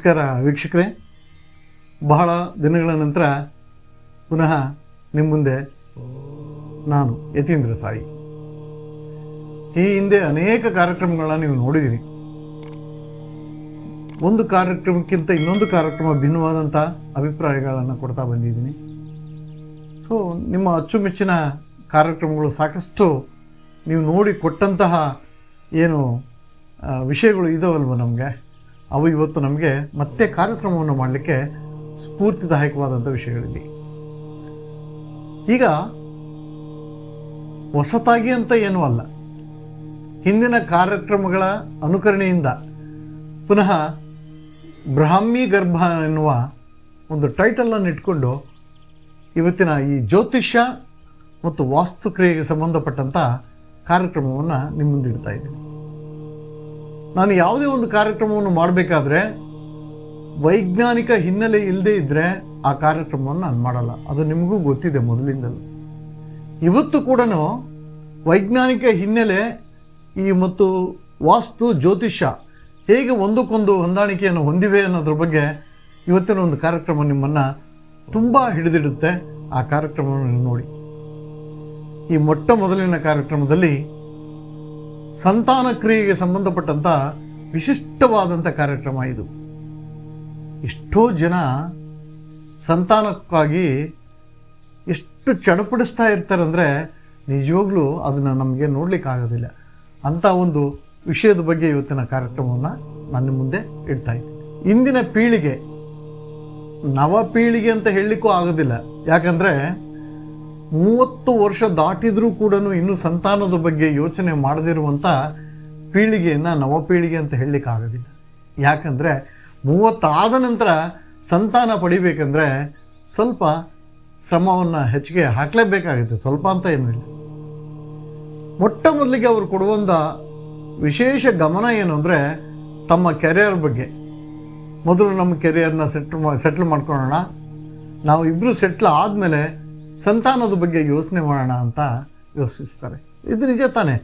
ನಮಸ್ಕಾರ ವೀಕ್ಷಕರೇ, ಬಹಳ ದಿನಗಳ ನಂತರ ಪುನಃ ನಿಮ್ಮ ಮುಂದೆ ನಾನು ಯತೀಂದ್ರ ಸಾಯಿ. ಈ ಹಿಂದೆ ಅನೇಕ ಕಾರ್ಯಕ್ರಮಗಳನ್ನ ನೀವು ನೋಡಿದ್ದೀರಿ. ಒಂದು ಕಾರ್ಯಕ್ರಮಕ್ಕಿಂತ ಇನ್ನೊಂದು ಕಾರ್ಯಕ್ರಮ ಭಿನ್ನವಾದಂಥ ಅಭಿಪ್ರಾಯಗಳನ್ನು ಕೊಡ್ತಾ ಬಂದಿದ್ದೀನಿ. ಸೊ ನಿಮ್ಮ ಅಚ್ಚುಮೆಚ್ಚಿನ ಕಾರ್ಯಕ್ರಮಗಳು ಸಾಕಷ್ಟು ನೀವು ನೋಡಿ ಕೊಟ್ಟಂತಹ ಏನು ವಿಷಯಗಳು ಇದಾವಲ್ವ ನಮಗೆ, ಅವು ಇವತ್ತು ನಮಗೆ ಮತ್ತೆ ಕಾರ್ಯಕ್ರಮವನ್ನು ಮಾಡಲಿಕ್ಕೆ ಸ್ಫೂರ್ತಿದಾಯಕವಾದಂಥ ವಿಷಯಗಳಿವೆ. ಈಗ ಹೊಸತಾಗಿ ಅಂತ ಏನೂ ಅಲ್ಲ, ಹಿಂದಿನ ಕಾರ್ಯಕ್ರಮಗಳ ಅನುಕರಣೆಯಿಂದ ಪುನಃ ಬ್ರಾಹ್ಮಿ ಗರ್ಭ ಎನ್ನುವ ಒಂದು ಟೈಟಲನ್ನು ಇಟ್ಕೊಂಡು ಇವತ್ತಿನ ಈ ಜ್ಯೋತಿಷ್ಯ ಮತ್ತು ವಾಸ್ತುಕ್ರಿಯೆಗೆ ಸಂಬಂಧಪಟ್ಟಂಥ ಕಾರ್ಯಕ್ರಮವನ್ನು ನಿಮ್ಮ ಮುಂದೆ ಇಡ್ತಾ ಇದ್ದೀನಿ. ನಾನು ಯಾವುದೇ ಒಂದು ಕಾರ್ಯಕ್ರಮವನ್ನು ಮಾಡಬೇಕಾದ್ರೆ ವೈಜ್ಞಾನಿಕ ಹಿನ್ನೆಲೆ ಇಲ್ಲದೆ ಇದ್ದರೆ ಆ ಕಾರ್ಯಕ್ರಮವನ್ನು ನಾನು ಮಾಡಲ್ಲ. ಅದು ನಿಮಗೂ ಗೊತ್ತಿದೆ ಮೊದಲಿಂದಲೂ. ಇವತ್ತು ಕೂಡ ವೈಜ್ಞಾನಿಕ ಹಿನ್ನೆಲೆ ಮತ್ತು ವಾಸ್ತು ಜ್ಯೋತಿಷ್ಯ ಹೇಗೆ ಒಂದಕ್ಕೊಂದು ಹೊಂದಾಣಿಕೆಯನ್ನು ಹೊಂದಿವೆ ಅನ್ನೋದ್ರ ಬಗ್ಗೆ ಇವತ್ತಿನ ಒಂದು ಕಾರ್ಯಕ್ರಮ ನಿಮ್ಮನ್ನು ತುಂಬ ಹಿಡಿದಿಡುತ್ತೆ. ಆ ಕಾರ್ಯಕ್ರಮವನ್ನು ನೋಡಿ. ಈ ಮೊಟ್ಟ ಮೊದಲಿನ ಕಾರ್ಯಕ್ರಮದಲ್ಲಿ ಸಂತಾನ ಕ್ರಿಯೆಗೆ ಸಂಬಂಧಪಟ್ಟಂಥ ವಿಶಿಷ್ಟವಾದಂಥ ಕಾರ್ಯಕ್ರಮ ಇದು. ಎಷ್ಟೋ ಜನ ಸಂತಾನಕ್ಕಾಗಿ ಎಷ್ಟು ಚಡಪಡಿಸ್ತಾ ಇರ್ತಾರಂದರೆ ನಿಜವಾಗ್ಲೂ ಅದನ್ನು ನಮಗೆ ನೋಡಲಿಕ್ಕಾಗೋದಿಲ್ಲ. ಅಂಥ ಒಂದು ವಿಷಯದ ಬಗ್ಗೆ ಇವತ್ತಿನ ಕಾರ್ಯಕ್ರಮವನ್ನು ನನ್ನ ಮುಂದೆ ಇಡ್ತಾ ಇದ್ದೀನಿ. ಇಂದಿನ ಪೀಳಿಗೆ, ನವ ಪೀಳಿಗೆ ಅಂತ ಹೇಳಲಿಕ್ಕೂ ಆಗೋದಿಲ್ಲ. ಯಾಕಂದರೆ 30 ವರ್ಷ ದಾಟಿದ್ರೂ ಕೂಡ ಇನ್ನೂ ಸಂತಾನದ ಬಗ್ಗೆ ಯೋಚನೆ ಮಾಡದಿರುವಂಥ ಪೀಳಿಗೆಯನ್ನು ನವಪೀಳಿಗೆ ಅಂತ ಹೇಳಲಿಕ್ಕಾಗೋದಿಲ್ಲ. ಯಾಕಂದರೆ 30 ಆದ ನಂತರ ಸಂತಾನ ಪಡಿಬೇಕಂದ್ರೆ ಸ್ವಲ್ಪ ಶ್ರಮವನ್ನು ಹೆಚ್ಚಿಗೆ ಹಾಕಲೇಬೇಕಾಗುತ್ತೆ. ಸ್ವಲ್ಪ ಅಂತ ಏನೂ ಇಲ್ಲ. ಮೊಟ್ಟ ಮೊದಲಿಗೆ ಅವರು ಕೊಡುವಂಥ ವಿಶೇಷ ಗಮನ ಏನು ಅಂದರೆ ತಮ್ಮ ಕೆರಿಯರ್ ಬಗ್ಗೆ. ಮೊದಲು ನಮ್ಮ ಕೆರಿಯರ್ನ ಸೆಟ್ಲ್ ಮಾಡ್ಕೊಳ್ಳೋಣ, ನಾವು ಇಬ್ಬರು ಸೆಟ್ಲ್ ಆದಮೇಲೆ ಸಂತಾನದ ಬಗ್ಗೆ ಯೋಚನೆ ಮಾಡೋಣ ಅಂತ ಯೋಚಿಸ್ತಾರೆ. ಇದು ನಿಜ ತಾನೆ?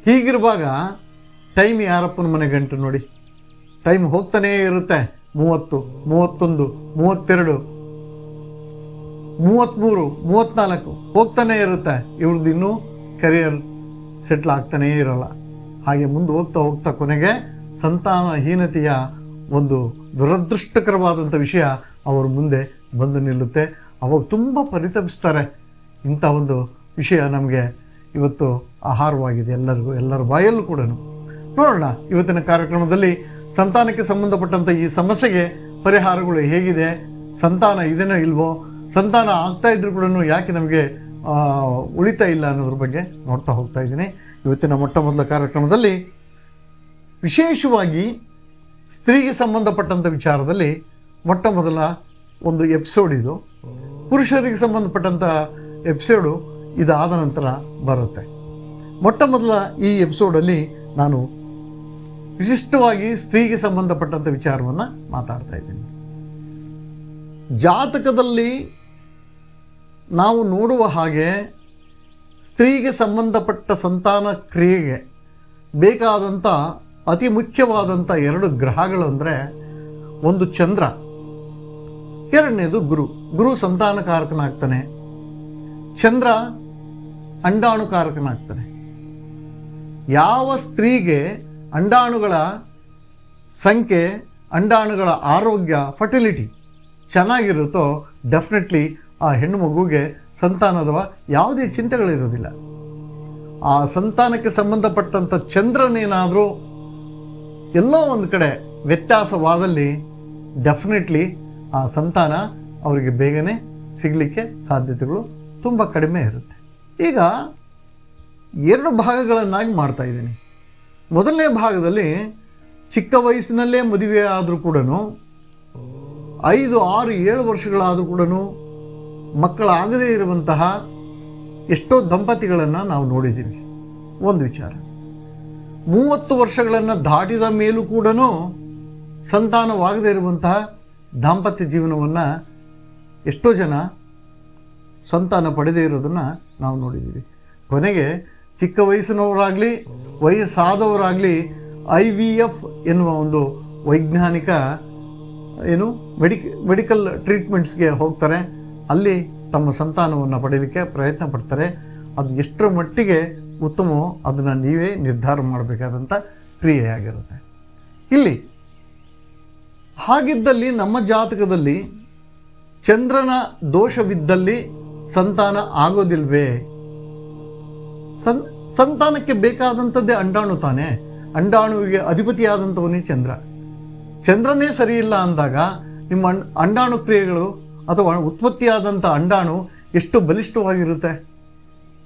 ಹೀಗಿರುವಾಗ ಟೈಮ್ ಯಾರಪ್ಪನ ಮನೆ ಗಂಟು ನೋಡಿ, ಟೈಮ್ ಹೋಗ್ತಾನೇ ಇರುತ್ತೆ. 30, 31, 32, 33, 34 ಹೋಗ್ತಾನೇ ಇರುತ್ತೆ. ಇವ್ರದ್ದು ಇನ್ನೂ ಕರಿಯರ್ ಸೆಟ್ಲ್ ಆಗ್ತಾನೇ ಇರೋಲ್ಲ. ಹಾಗೆ ಮುಂದೆ ಹೋಗ್ತಾ ಹೋಗ್ತಾ ಕೊನೆಗೆ ಸಂತಾನಹೀನತೆಯ ಒಂದು ದುರದೃಷ್ಟಕರವಾದಂಥ ವಿಷಯ ಅವರ ಮುಂದೆ ಬಂದು ನಿಲ್ಲುತ್ತೆ. ಅವಾಗ ತುಂಬ ಪರಿತಪಿಸ್ತಾರೆ. ಇಂಥ ಒಂದು ವಿಷಯ ನಮಗೆ ಇವತ್ತು ಆಹಾರವಾಗಿದೆ ಎಲ್ಲರಿಗೂ, ಎಲ್ಲರ ಬಾಯಲ್ಲೂ ಕೂಡ. ನೋಡೋಣ ಇವತ್ತಿನ ಕಾರ್ಯಕ್ರಮದಲ್ಲಿ ಸಂತಾನಕ್ಕೆ ಸಂಬಂಧಪಟ್ಟಂಥ ಈ ಸಮಸ್ಯೆಗೆ ಪರಿಹಾರಗಳು ಹೇಗಿದೆ, ಸಂತಾನ ಇದೇನೋ ಇಲ್ವೋ, ಸಂತಾನ ಆಗ್ತಾ ಇದ್ರೂ ಕೂಡ ಯಾಕೆ ನಮಗೆ ಉಳಿತಾ ಇಲ್ಲ ಅನ್ನೋದ್ರ ಬಗ್ಗೆ ನೋಡ್ತಾ ಹೋಗ್ತಾ ಇದ್ದೀನಿ. ಇವತ್ತಿನ ಮೊಟ್ಟ ಮೊದಲ ಕಾರ್ಯಕ್ರಮದಲ್ಲಿ ವಿಶೇಷವಾಗಿ ಸ್ತ್ರೀಗೆ ಸಂಬಂಧಪಟ್ಟಂಥ ವಿಚಾರದಲ್ಲಿ ಮೊಟ್ಟ ಮೊದಲ ಒಂದು ಎಪಿಸೋಡ್ ಇದು. ಪುರುಷರಿಗೆ ಸಂಬಂಧಪಟ್ಟಂಥ ಎಪಿಸೋಡು ಇದಾದ ನಂತರ ಬರುತ್ತೆ. ಮೊಟ್ಟ ಮೊದಲ ಈ ಎಪಿಸೋಡಲ್ಲಿ ನಾನು ವಿಶಿಷ್ಟವಾಗಿ ಸ್ತ್ರೀಗೆ ಸಂಬಂಧಪಟ್ಟಂಥ ವಿಚಾರವನ್ನು ಮಾತಾಡ್ತಾ ಇದ್ದೀನಿ. ಜಾತಕದಲ್ಲಿ ನಾವು ನೋಡುವ ಹಾಗೆ ಸ್ತ್ರೀಗೆ ಸಂಬಂಧಪಟ್ಟ ಸಂತಾನ ಕ್ರಿಯೆಗೆ ಬೇಕಾದಂಥ ಅತಿ ಮುಖ್ಯವಾದಂಥ 2 ಗ್ರಹಗಳು ಅಂದರೆ ಒಂದು ಚಂದ್ರ, ಎರಡನೇದು ಗುರು. ಗುರು ಸಂತಾನಕಾರಕನಾಗ್ತಾನೆ, ಚಂದ್ರ ಅಂಡಾಣುಕಾರಕನಾಗ್ತಾನೆ. ಯಾವ ಸ್ತ್ರೀಗೆ ಅಂಡಾಣುಗಳ ಸಂಖ್ಯೆ, ಅಂಡಾಣುಗಳ ಆರೋಗ್ಯ, ಫರ್ಟಿಲಿಟಿ ಚೆನ್ನಾಗಿರುತ್ತೋ ಡೆಫಿನೆಟ್ಲಿ ಆ ಹೆಣ್ಣು ಮಗುವಿಗೆ ಸಂತಾನದ ಯಾವುದೇ ಚಿಂತೆಗಳಿರೋದಿಲ್ಲ. ಆ ಸಂತಾನಕ್ಕೆ ಸಂಬಂಧಪಟ್ಟಂಥ ಚಂದ್ರನೇನಾದರೂ ಎಲ್ಲೋ ಒಂದು ಕಡೆ ವ್ಯತ್ಯಾಸವಾದಲ್ಲಿ ಡೆಫಿನೆಟ್ಲಿ ಆ ಸಂತಾನ ಅವರಿಗೆ ಬೇಗನೆ ಸಿಗಲಿಕ್ಕೆ ಸಾಧ್ಯತೆಗಳು ತುಂಬ ಕಡಿಮೆ ಇರುತ್ತೆ. ಈಗ 2 ಭಾಗಗಳನ್ನಾಗಿ ಮಾಡ್ತಾ ಇದ್ದೀನಿ. ಮೊದಲನೇ ಭಾಗದಲ್ಲಿ ಚಿಕ್ಕ ವಯಸ್ಸಿನಲ್ಲೇ ಮದುವೆ ಆದರೂ ಕೂಡ 5, 6, 7 ವರ್ಷಗಳಾದರೂ ಕೂಡ ಮಕ್ಕಳಾಗದೇ ಇರುವಂತಹ ಎಷ್ಟೋ ದಂಪತಿಗಳನ್ನು ನಾವು ನೋಡಿದ್ದೀವಿ. ಒಂದು ವಿಚಾರ, 30 ವರ್ಷಗಳನ್ನು ದಾಟಿದ ಮೇಲೂ ಕೂಡ ಸಂತಾನವಾಗದೇ ಇರುವಂತಹ ದಾಂಪತ್ಯ ಜೀವನವನ್ನು ಎಷ್ಟೋ ಜನ ಸಂತಾನ ಪಡೆದೇ ಇರೋದನ್ನು ನಾವು ನೋಡಿದ್ದೀವಿ. ಕೊನೆಗೆ ಚಿಕ್ಕ ವಯಸ್ಸಿನವರಾಗಲಿ ವಯಸ್ಸಾದವರಾಗಲಿ IVF ಎನ್ನುವ ಒಂದು ವೈಜ್ಞಾನಿಕ ಏನು ಮೆಡಿಕಲ್ ಟ್ರೀಟ್ಮೆಂಟ್ಸ್ಗೆ ಹೋಗ್ತಾರೆ, ಅಲ್ಲಿ ತಮ್ಮ ಸಂತಾನವನ್ನು ಪಡೀಲಿಕ್ಕೆ ಪ್ರಯತ್ನ ಪಡ್ತಾರೆ. ಅದು ಎಷ್ಟರ ಮಟ್ಟಿಗೆ ಉತ್ತಮವೋ ಅದನ್ನು ನೀವೇ ನಿರ್ಧಾರ ಮಾಡಬೇಕಾದಂಥ ಕ್ರಿಯೆಯಾಗಿರುತ್ತೆ. ಇಲ್ಲಿ ಹಾಗಿದ್ದಲ್ಲಿ ನಮ್ಮ ಜಾತಕದಲ್ಲಿ ಚಂದ್ರನ ದೋಷವಿದ್ದಲ್ಲಿ ಸಂತಾನ ಆಗೋದಿಲ್ವೇ? ಸಂತಾನಕ್ಕೆ ಬೇಕಾದಂಥದ್ದೇ ಅಂಡಾಣು ತಾನೇ. ಅಂಡಾಣುವಿಗೆ ಅಧಿಪತಿಯಾದಂಥವನೇ ಚಂದ್ರ. ಚಂದ್ರನೇ ಸರಿ ಇಲ್ಲ ಅಂದಾಗ ನಿಮ್ಮ ಅಂಡಾಣು ಕ್ರಿಯೆಗಳು ಅಥವಾ ಉತ್ಪತ್ತಿಯಾದಂಥ ಅಂಡಾಣು ಎಷ್ಟು ಬಲಿಷ್ಠವಾಗಿರುತ್ತೆ.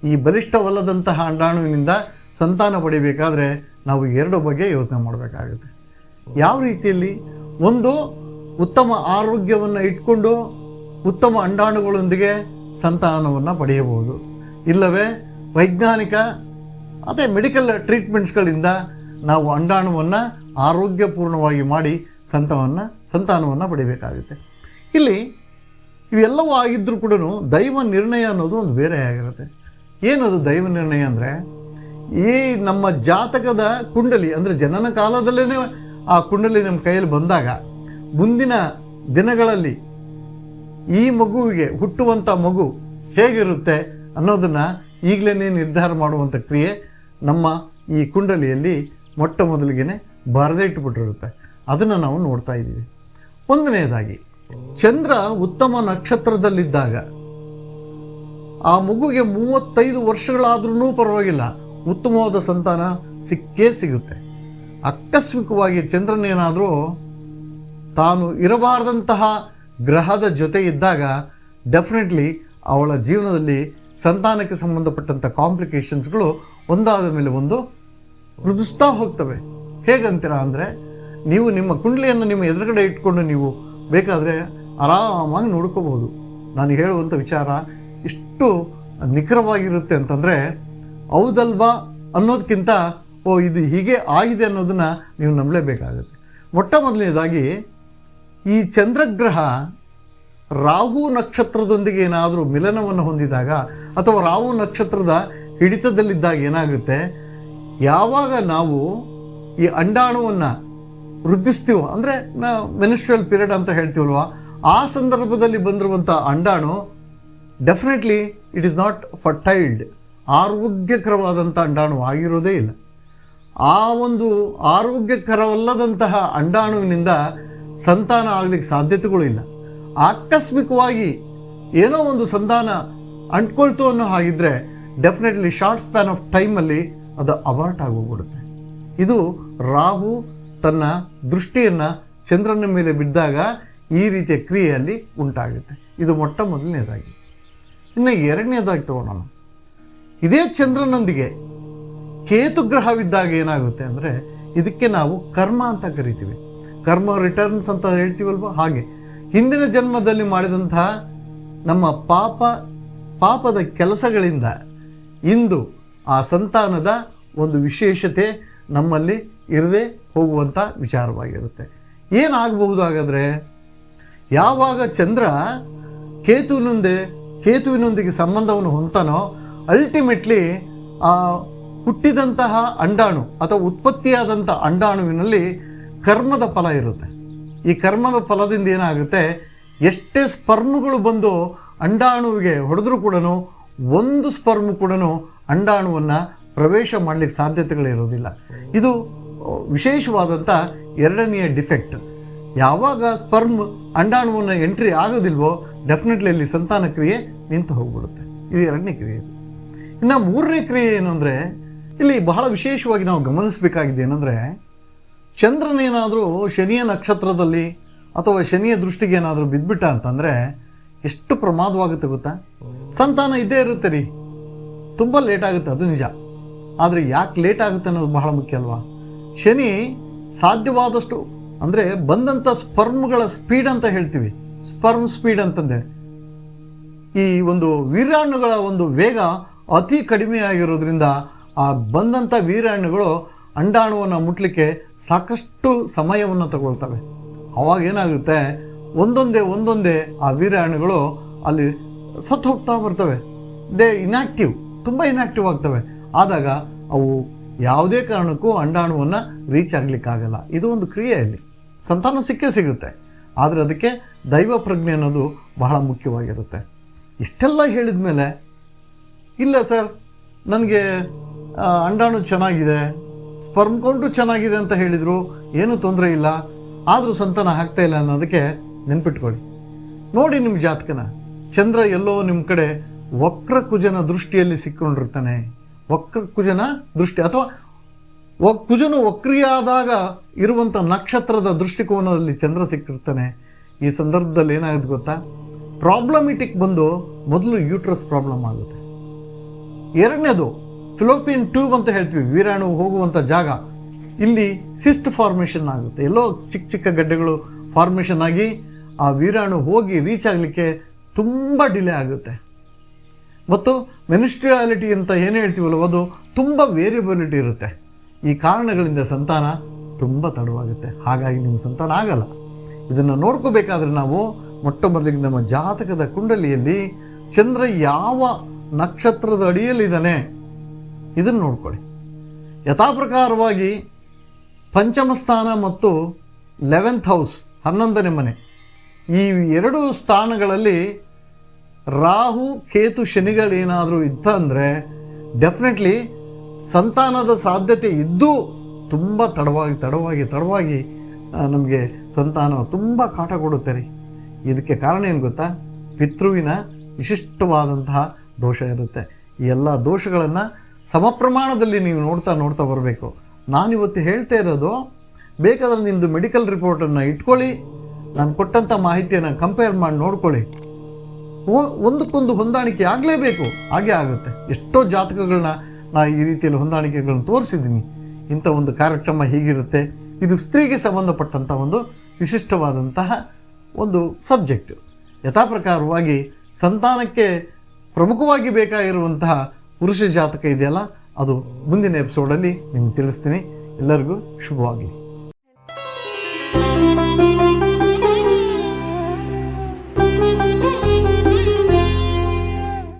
ಈ ಬಲಿಷ್ಠವಲ್ಲದಂತಹ ಅಂಡಾಣುವಿನಿಂದ ಸಂತಾನ ಪಡಿಬೇಕಾದ್ರೆ ನಾವು ಎರಡು ಬಗ್ಗೆ ಯೋಚನೆ ಮಾಡಬೇಕಾಗುತ್ತೆ. ಯಾವ ರೀತಿಯಲ್ಲಿ? ಒಂದು, ಉತ್ತಮ ಆರೋಗ್ಯವನ್ನು ಇಟ್ಕೊಂಡು ಉತ್ತಮ ಅಂಡಾಣುಗಳೊಂದಿಗೆ ಸಂತಾನವನ್ನು ಪಡೆಯಬಹುದು. ಇಲ್ಲವೇ ವೈಜ್ಞಾನಿಕ ಮೆಡಿಕಲ್ ಟ್ರೀಟ್ಮೆಂಟ್ಸ್ಗಳಿಂದ ನಾವು ಅಂಡಾಣುವನ್ನು ಆರೋಗ್ಯಪೂರ್ಣವಾಗಿ ಮಾಡಿ ಸಂತಾನವನ್ನು ಪಡಿಬೇಕಾಗುತ್ತೆ. ಇಲ್ಲಿ ಇವೆಲ್ಲವೂ ಆಗಿದ್ದರೂ ಕೂಡ ದೈವ ನಿರ್ಣಯ ಅನ್ನೋದು ಒಂದು ಬೇರೆ ಆಗಿರುತ್ತೆ. ಏನದು ದೈವ ನಿರ್ಣಯ ಅಂದರೆ, ಈ ನಮ್ಮ ಜಾತಕದ ಕುಂಡಲಿ ಅಂದರೆ ಜನನ ಕಾಲದಲ್ಲೇ ಆ ಕುಂಡಲಿ ನಮ್ಮ ಕೈಯಲ್ಲಿ ಬಂದಾಗ ಮುಂದಿನ ದಿನಗಳಲ್ಲಿ ಈ ಮಗುವಿಗೆ ಹುಟ್ಟುವಂಥ ಮಗು ಹೇಗಿರುತ್ತೆ ಅನ್ನೋದನ್ನು ಈಗಲೇ ನಿರ್ಧಾರ ಮಾಡುವಂಥ ಕ್ರಿಯೆ ನಮ್ಮ ಈ ಕುಂಡಲಿಯಲ್ಲಿ ಮೊಟ್ಟ ಮೊದಲಿಗೆ ಬರೆದಿಟ್ಟುಬಿಟ್ಟಿರುತ್ತೆ. ಅದನ್ನು ನಾವು ನೋಡ್ತಾ ಇದ್ದೀವಿ. ಒಂದನೇದಾಗಿ, ಚಂದ್ರ ಉತ್ತಮ ನಕ್ಷತ್ರದಲ್ಲಿದ್ದಾಗ ಆ ಮಗುಗೆ 35 ವರ್ಷಗಳಾದ್ರೂ ಪರವಾಗಿಲ್ಲ, ಉತ್ತಮವಾದ ಸಂತಾನ ಸಿಕ್ಕೇ ಸಿಗುತ್ತೆ. ಆಕಸ್ಮಿಕವಾಗಿ ಚಂದ್ರನೇನಾದರೂ ತಾನು ಇರಬಾರ್ದಂತಹ ಗ್ರಹದ ಜೊತೆ ಇದ್ದಾಗ ಡೆಫಿನೆಟ್ಲಿ ಅವಳ ಜೀವನದಲ್ಲಿ ಸಂತಾನಕ್ಕೆ ಸಂಬಂಧಪಟ್ಟಂಥ ಕಾಂಪ್ಲಿಕೇಶನ್ಸ್ಗಳು ಒಂದಾದ ಮೇಲೆ ಒಂದು ವೃದ್ಧಿಸ್ತಾ ಹೋಗ್ತವೆ. ಹೇಗಂತೀರಾ ಅಂದರೆ, ನೀವು ನಿಮ್ಮ ಕುಂಡಲಿಯನ್ನು ನಿಮ್ಮ ಎದುರುಗಡೆ ಇಟ್ಕೊಂಡು ನೀವು ಬೇಕಾದರೆ ಆರಾಮಾಗಿ ನೋಡ್ಕೋಬಹುದು. ನಾನು ಹೇಳುವಂಥ ವಿಚಾರ ಇಷ್ಟು ನಿಖರವಾಗಿರುತ್ತೆ ಅಂತಂದರೆ, ಹೌದಲ್ವಾ ಅನ್ನೋದಕ್ಕಿಂತ ಇದು ಹೀಗೆ ಆಗಿದೆ ಅನ್ನೋದನ್ನು ನೀವು ನಂಬಲೇಬೇಕಾಗುತ್ತೆ. ಮೊಟ್ಟ ಮೊದಲನೇದಾಗಿ, ಈ ಚಂದ್ರಗ್ರಹ ರಾಹು ನಕ್ಷತ್ರದೊಂದಿಗೆ ಏನಾದರೂ ಮಿಲನವನ್ನು ಹೊಂದಿದಾಗ ಅಥವಾ ರಾಹು ನಕ್ಷತ್ರದ ಹಿಡಿತದಲ್ಲಿದ್ದಾಗ ಏನಾಗುತ್ತೆ, ಯಾವಾಗ ನಾವು ಈ ಅಂಡಾಣುವನ್ನು ವೃದ್ಧಿಸ್ತೀವೋ ಅಂದರೆ ಮೆನ್ಸ್ಟ್ರುಯಲ್ ಪೀರಿಯಡ್ ಅಂತ ಹೇಳ್ತೀವಲ್ವ, ಆ ಸಂದರ್ಭದಲ್ಲಿ ಬಂದಿರುವಂಥ ಅಂಡಾಣು ಡೆಫಿನೆಟ್ಲಿ ಇಟ್ ಈಸ್ ನಾಟ್ ಫರ್ಟೈಲ್ಡ್, ಆರೋಗ್ಯಕರವಾದಂಥ ಅಂಡಾಣು ಆಗಿರೋದೇ ಇಲ್ಲ. ಆ ಒಂದು ಆರೋಗ್ಯಕರವಲ್ಲದಂತಹ ಅಂಡಾಣುವಿನಿಂದ ಸಂತಾನ ಆಗಲಿಕ್ಕೆ ಸಾಧ್ಯತೆಗಳು ಇಲ್ಲ. ಆಕಸ್ಮಿಕವಾಗಿ ಏನೋ ಒಂದು ಸಂತಾನ ಅಂಟ್ಕೊಳ್ತು ಅನ್ನೋ ಹಾಗಿದ್ರೆ ಡೆಫಿನೆಟ್ಲಿ ಶಾರ್ಟ್ ಸ್ಪ್ಯಾನ್ ಆಫ್ ಟೈಮಲ್ಲಿ ಅದು ಅಬಾರ್ಟ್ ಆಗೋಗ್ಬಿಡುತ್ತೆ. ಇದು ರಾಹು ತನ್ನ ದೃಷ್ಟಿಯನ್ನು ಚಂದ್ರನ ಮೇಲೆ ಬಿದ್ದಾಗ ಈ ರೀತಿಯ ಕ್ರಿಯೆಯಲ್ಲಿ ಉಂಟಾಗುತ್ತೆ. ಇದು ಮೊಟ್ಟ ಮೊದಲನೇದಾಗಿ. ಇನ್ನು ಎರಡನೇದಾಗಿ ತಗೊಳ್ಳೋಣ, ಇದೇ ಚಂದ್ರನೊಂದಿಗೆ ಕೇತು ಗ್ರಹವಿದ್ದಾಗ ಏನಾಗುತ್ತೆ ಅಂದರೆ, ಇದಕ್ಕೆ ನಾವು ಕರ್ಮ ಅಂತ ಕರಿತೀವಿ. ಕರ್ಮ ರಿಟರ್ನ್ಸ್ ಅಂತ ಹೇಳ್ತೀವಲ್ವ, ಹಾಗೆ ಹಿಂದಿನ ಜನ್ಮದಲ್ಲಿ ಮಾಡಿದಂತಹ ನಮ್ಮ ಪಾಪದ ಕೆಲಸಗಳಿಂದ ಇಂದು ಆ ಸಂತಾನದ ಒಂದು ವಿಶೇಷತೆ ನಮ್ಮಲ್ಲಿ ಇರದೇ ಹೋಗುವಂಥ ವಿಚಾರವಾಗಿರುತ್ತೆ. ಏನಾಗಬಹುದು ಹಾಗಾದರೆ, ಯಾವಾಗ ಚಂದ್ರ ಕೇತುವಿನೊಂದಿಗೆ ಸಂಬಂಧವನ್ನು ಹೊಂತಾನೋ ಅಲ್ಟಿಮೇಟ್ಲಿ ಆ ಹುಟ್ಟಿದಂತಹ ಅಂಡಾಣು ಅಥವಾ ಉತ್ಪತ್ತಿಯಾದಂಥ ಅಂಡಾಣುವಿನಲ್ಲಿ ಕರ್ಮದ ಫಲ ಇರುತ್ತೆ. ಈ ಕರ್ಮದ ಫಲದಿಂದ ಏನಾಗುತ್ತೆ, ಎಷ್ಟೇ ಸ್ಪರ್ಮ್ಗಳು ಬಂದು ಅಂಡಾಣುವಿಗೆ ಹೊಡೆದ್ರೂ ಕೂಡ ಒಂದು ಸ್ಪರ್ಮ್ ಕೂಡ ಅಂಡಾಣುವನ್ನು ಪ್ರವೇಶ ಮಾಡಲಿಕ್ಕೆ ಸಾಧ್ಯತೆಗಳಿರೋದಿಲ್ಲ. ಇದು ವಿಶೇಷವಾದಂಥ ಎರಡನೆಯ ಡಿಫೆಕ್ಟ್. ಯಾವಾಗ ಸ್ಪರ್ಮ್ ಅಂಡಾಣುವನ್ನು ಎಂಟ್ರಿ ಆಗೋದಿಲ್ವೋ ಡೆಫಿನೆಟ್ಲಿ ಅಲ್ಲಿ ಸಂತಾನ ಕ್ರಿಯೆ ನಿಂತು ಹೋಗ್ಬಿಡುತ್ತೆ. ಇದು ಎರಡನೇ ಕ್ರಿಯೆ. ಇನ್ನು ಮೂರನೇ ಕ್ರಿಯೆ ಏನು ಅಂದರೆ, ಇಲ್ಲಿ ಬಹಳ ವಿಶೇಷವಾಗಿ ನಾವು ಗಮನಿಸಬೇಕಾಗಿದೆ ಏನಂದರೆ, ಚಂದ್ರನೇನಾದರೂ ಶನಿಯ ನಕ್ಷತ್ರದಲ್ಲಿ ಅಥವಾ ಶನಿಯ ದೃಷ್ಟಿಗೆ ಏನಾದರೂ ಬಿದ್ದುಬಿಟ್ಟ ಅಂತಂದರೆ ಎಷ್ಟು ಪ್ರಮಾದವಾಗುತ್ತೆ ಗೊತ್ತಾ? ಸಂತಾನ ಇದ್ದೇ ಇರುತ್ತೆ ರೀ, ತುಂಬ ಲೇಟ್ ಆಗುತ್ತೆ, ಅದು ನಿಜ. ಆದರೆ ಯಾಕೆ ಲೇಟ್ ಆಗುತ್ತೆ ಅನ್ನೋದು ಬಹಳ ಮುಖ್ಯ ಅಲ್ವಾ? ಶನಿ ಸಾಧ್ಯವಾದಷ್ಟು ಅಂದರೆ ಬಂದಂಥ ಸ್ಪರ್ಮ್ಗಳ ಸ್ಪೀಡ್ ಅಂತ ಹೇಳ್ತೀವಿ, ಸ್ಪರ್ಮ್ ಸ್ಪೀಡ್ ಅಂತಂದರೆ ಈ ಒಂದು ವೀರ್ಯಾಣುಗಳ ಒಂದು ವೇಗ ಅತಿ ಕಡಿಮೆ ಆಗಿರೋದ್ರಿಂದ ಆ ಬಂದಂಥ ವೀರ್ಯಾಣುಗಳು ಅಂಡಾಣುವನ್ನು ಮುಟ್ಲಿಕ್ಕೆ ಸಾಕಷ್ಟು ಸಮಯವನ್ನು ತಗೊಳ್ತವೆ. ಅವಾಗ ಏನಾಗುತ್ತೆ, ಒಂದೊಂದೇ ಆ ವೀರ್ಯಾಣುಗಳು ಅಲ್ಲಿ ಸತ್ತು ಹೋಗ್ತಾ ಬರ್ತವೆ. ಇನ್ಯಾಕ್ಟಿವ್, ತುಂಬ ಇನ್ಯಾಕ್ಟಿವ್ ಆಗ್ತವೆ. ಆದಾಗ ಅವು ಯಾವುದೇ ಕಾರಣಕ್ಕೂ ಅಂಡಾಣುವನ್ನು ರೀಚ್ ಆಗಲಿಕ್ಕಾಗಲ್ಲ. ಇದು ಒಂದು ಕ್ರಿಯೆಯಲ್ಲಿ ಸಂತಾನ ಸಿಕ್ಕೇ ಸಿಗುತ್ತೆ. ಆದರೆ ಅದಕ್ಕೆ ದೈವ ಪ್ರಜ್ಞೆ ಅನ್ನೋದು ಬಹಳ ಮುಖ್ಯವಾಗಿರುತ್ತೆ. ಇಷ್ಟೆಲ್ಲ ಹೇಳಿದ ಮೇಲೆ ಇಲ್ಲ ಸರ್ ನನಗೆ ಅಂಡಾಣು ಚೆನ್ನಾಗಿದೆ, ಸ್ಪರ್ಮ್ ಕೌಂಟು ಚೆನ್ನಾಗಿದೆ ಅಂತ ಹೇಳಿದರು, ಏನೂ ತೊಂದರೆ ಇಲ್ಲ, ಆದರೂ ಸಂತಾನ ಆಗ್ತಾ ಇಲ್ಲ ಅನ್ನೋದಕ್ಕೆ ನೆನ್ಪಿಟ್ಕೊಳ್ಳಿ. ನೋಡಿ ನಿಮ್ಮ ಜಾತಕನ, ಚಂದ್ರ ಎಲ್ಲೋ ನಿಮ್ಮ ಕಡೆ ವಕ್ರಕುಜನ ದೃಷ್ಟಿಯಲ್ಲಿ ಸಿಕ್ಕೊಂಡಿರ್ತಾನೆ. ವಕ್ರಕುಜನ ದೃಷ್ಟಿ ಅಥವಾ ಕುಜನು ವಕ್ರಿಯಾದಾಗ ಇರುವಂಥ ನಕ್ಷತ್ರದ ದೃಷ್ಟಿಕೋನದಲ್ಲಿ ಚಂದ್ರ ಸಿಕ್ಕಿರ್ತಾನೆ. ಈ ಸಂದರ್ಭದಲ್ಲಿ ಏನಾಗುತ್ತೆ ಗೊತ್ತಾ, ಪ್ರಾಬ್ಲಮಿಟಿಕ್ ಬಂದು ಮೊದಲು ಯೂಟ್ರಸ್ ಪ್ರಾಬ್ಲಮ್ ಆಗುತ್ತೆ. ಎರಡನೇದು ಫಿಲೋಪಿಯನ್ ಟ್ಯೂಬ್ ಅಂತ ಹೇಳ್ತೀವಿ, ವೀರಾಣು ಹೋಗುವಂಥ ಜಾಗ, ಇಲ್ಲಿ ಸಿಸ್ಟ್ ಫಾರ್ಮೇಷನ್ ಆಗುತ್ತೆ. ಎಲ್ಲೋ ಚಿಕ್ಕ ಚಿಕ್ಕ ಗಡ್ಡೆಗಳು ಫಾರ್ಮೇಷನ್ ಆಗಿ ಆ ವೀರಾಣು ಹೋಗಿ ರೀಚ್ ಆಗಲಿಕ್ಕೆ ತುಂಬ ಡಿಲೇ ಆಗುತ್ತೆ. ಮತ್ತು ಮೆನಿಸ್ಟ್ರಿಯಾಲಿಟಿ ಅಂತ ಏನು ಹೇಳ್ತೀವಲ್ಲ, ಅದು ತುಂಬ ವೇರಿಯಬಿಲಿಟಿ ಇರುತ್ತೆ. ಈ ಕಾರಣಗಳಿಂದ ಸಂತಾನ ತುಂಬ ತಡವಾಗುತ್ತೆ. ಹಾಗಾಗಿ ನಿಮ್ಮ ಸಂತಾನ ಆಗಲ್ಲ. ಇದನ್ನು ನೋಡ್ಕೋಬೇಕಾದ್ರೆ ನಾವು ಮೊಟ್ಟ ಮೊದಲಿಗೆ ನಮ್ಮ ಜಾತಕದ ಕುಂಡಲಿಯಲ್ಲಿ ಚಂದ್ರ ಯಾವ ನಕ್ಷತ್ರದ ಅಡಿಯಲ್ಲಿದ್ದಾನೆ ಇದನ್ನು ನೋಡ್ಕೊಳ್ಳಿ. ಯಥಾಪ್ರಕಾರವಾಗಿ ಪಂಚಮ ಸ್ಥಾನ ಮತ್ತು 11th ಹೌಸ್ 11ನೇ ಮನೆ, ಈ ಎರಡು ಸ್ಥಾನಗಳಲ್ಲಿ ರಾಹು ಕೇತು ಶನಿಗಳೇನಾದರೂ ಇತ್ತ ಅಂದರೆ ಡೆಫಿನೆಟ್ಲಿ ಸಂತಾನದ ಸಾಧ್ಯತೆ ಇದ್ದು ತುಂಬ ತಡವಾಗಿ ನಮಗೆ ಸಂತಾನ ತುಂಬ ಕಾಟ ಕೊಡುತ್ತೆ ರೀ. ಇದಕ್ಕೆ ಕಾರಣ ಏನು ಗೊತ್ತಾ, ಪಿತೃವಿನ ವಿಶಿಷ್ಟವಾದಂತಹ ದೋಷ ಇರುತ್ತೆ. ಈ ಎಲ್ಲ ದೋಷಗಳನ್ನು ಸಮ ಪ್ರಮಾಣದಲ್ಲಿ ನೀವು ನೋಡ್ತಾ ಬರಬೇಕು. ನಾನಿವತ್ತು ಹೇಳ್ತಾ ಇರೋದು, ಬೇಕಾದ್ರೆ ನಿಮ್ಮದು ಮೆಡಿಕಲ್ ರಿಪೋರ್ಟನ್ನು ಇಟ್ಕೊಳ್ಳಿ, ನಾನು ಕೊಟ್ಟಂಥ ಮಾಹಿತಿಯನ್ನು ಕಂಪೇರ್ ಮಾಡಿ ನೋಡ್ಕೊಳ್ಳಿ. ಒಂದಕ್ಕೊಂದು ಹೊಂದಾಣಿಕೆ ಆಗಲೇಬೇಕು, ಹಾಗೇ ಆಗುತ್ತೆ. ಎಷ್ಟೋ ಜಾತಕಗಳನ್ನ ನಾನು ಈ ರೀತಿಯಲ್ಲಿ ಹೊಂದಾಣಿಕೆಗಳನ್ನು ತೋರಿಸಿದ್ದೀನಿ. ಇಂಥ ಒಂದು ಕಾರ್ಯಕ್ರಮ ಹೀಗಿರುತ್ತೆ. ಇದು ಸ್ತ್ರೀಗೆ ಸಂಬಂಧಪಟ್ಟಂಥ ಒಂದು ವಿಶಿಷ್ಟವಾದಂತಹ ಒಂದು ಸಬ್ಜೆಕ್ಟು. ಯಥಾಪ್ರಕಾರವಾಗಿ ಸಂತಾನಕ್ಕೆ ಪ್ರಮುಖವಾಗಿ ಬೇಕಾಗಿರುವಂತಹ ಪುರುಷ ಜಾತಕ ಇದೆಯಲ್ಲ, ಅದು ಮುಂದಿನ ಎಪಿಸೋಡಲ್ಲಿ ನಿಮ್ಗೆ ತಿಳಿಸ್ತೀನಿ. ಎಲ್ಲರಿಗೂ ಶುಭವಾಗಲಿ.